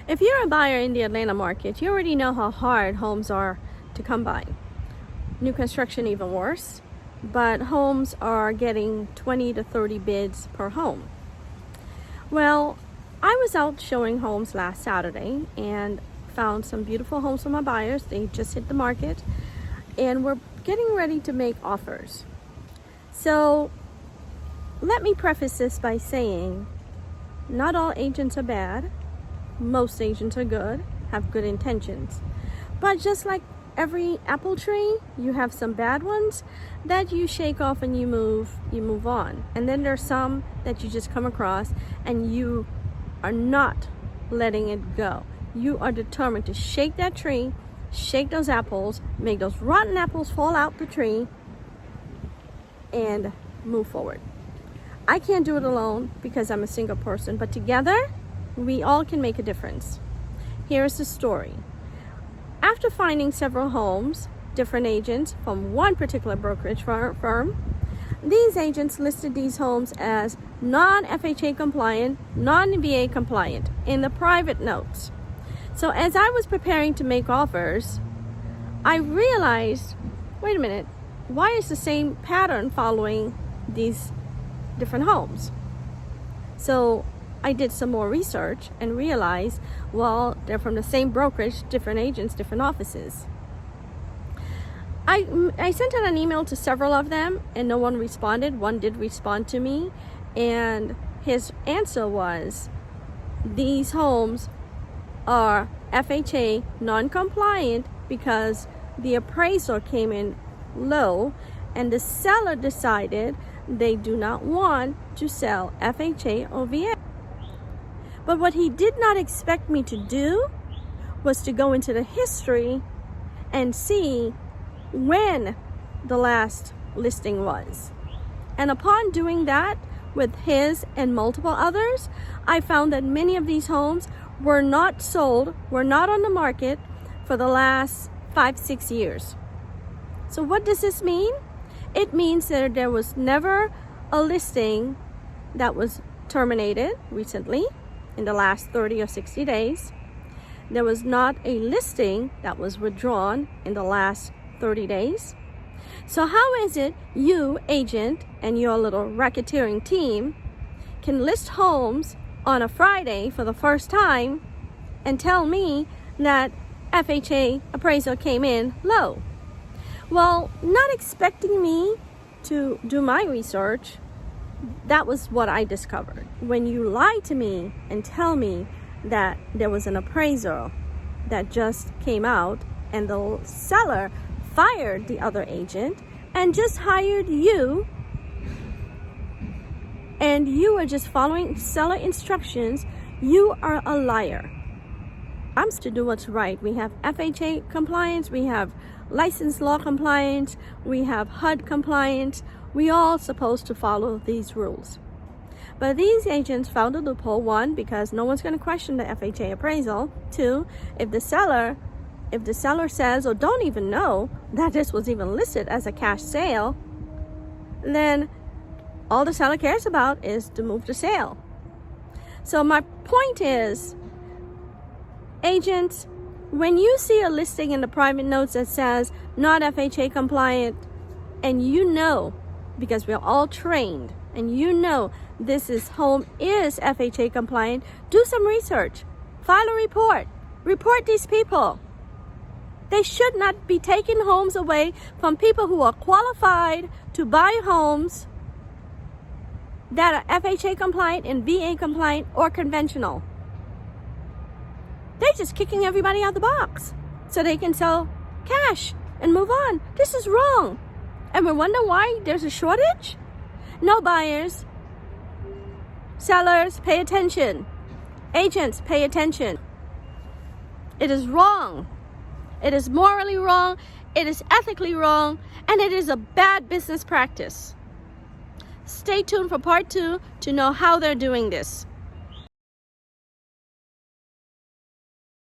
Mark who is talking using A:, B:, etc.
A: If you're a buyer in the Atlanta market, you already know how hard homes are to come by. New construction even worse, but homes are getting 20 to 30 bids per home. Well, I was out showing homes last Saturday and found some beautiful homes for my buyers. They just hit the market and we're getting ready to make offers. So let me preface this by saying not all agents are bad. Most agents are good, have good intentions. But just like every apple tree, you have some bad ones that you shake off and you move on. And then there's some that you just come across and you are not letting it go. You are determined to shake that tree, shake those apples, make those rotten apples fall out the tree, and move forward. I can't do it alone because I'm a single person, but together, we all can make a difference. Here's the story. After finding several homes, different agents from one particular brokerage firm, these agents listed these homes as non-FHA compliant, non-VA compliant in the private notes. So as I was preparing to make offers, I realized, wait a minute, why is the same pattern following these different homes? So I did some more research and realized, well, they're from the same brokerage, different agents, different offices. I sent out an email to several of them and no one responded. One did respond to me and his answer was, these homes are FHA non-compliant because the appraisal came in low and the seller decided they do not want to sell FHA or VA. But what he did not expect me to do was to go into the history and see when the last listing was. And upon doing that with his and multiple others, I found that many of these homes were not sold, were not on the market for the last 5-6 years. So what does this mean? It means that there was never a listing that was terminated recently in the last 30 or 60 days. There was not a listing that was withdrawn in the last 30 days. So how is it you, agent, and your little racketeering team can list homes on a Friday for the first time and tell me that FHA appraisal came in low? Well, not expecting me to do my research, that was what I discovered. When you lie to me and tell me that there was an appraisal that just came out and the seller fired the other agent and just hired you, and you are just following seller instructions, you are a liar. I'm to do what's right. We have FHA compliance, we have licensed law compliance, we have HUD compliance. We all supposed to follow these rules. But these agents found a loophole. One, because no one's going to question the FHA appraisal. Two, if the seller says or don't even know that this was even listed as a cash sale, then all the seller cares about is to move the sale. So my point is, agents, when you see a listing in the private notes that says not FHA compliant, and you know, because we're all trained, and you know this home is FHA compliant, do some research, file a report these people. They should not be taking homes away from people who are qualified to buy homes that are FHA compliant and VA compliant or conventional. They're just kicking everybody out the box so they can sell cash and move on. This is wrong. And we wonder why there's a shortage? No, buyers, sellers, pay attention. Agents, pay attention. It is wrong. It is morally wrong. It is ethically wrong. And it is a bad business practice. Stay tuned for part 2 to know how they're doing this.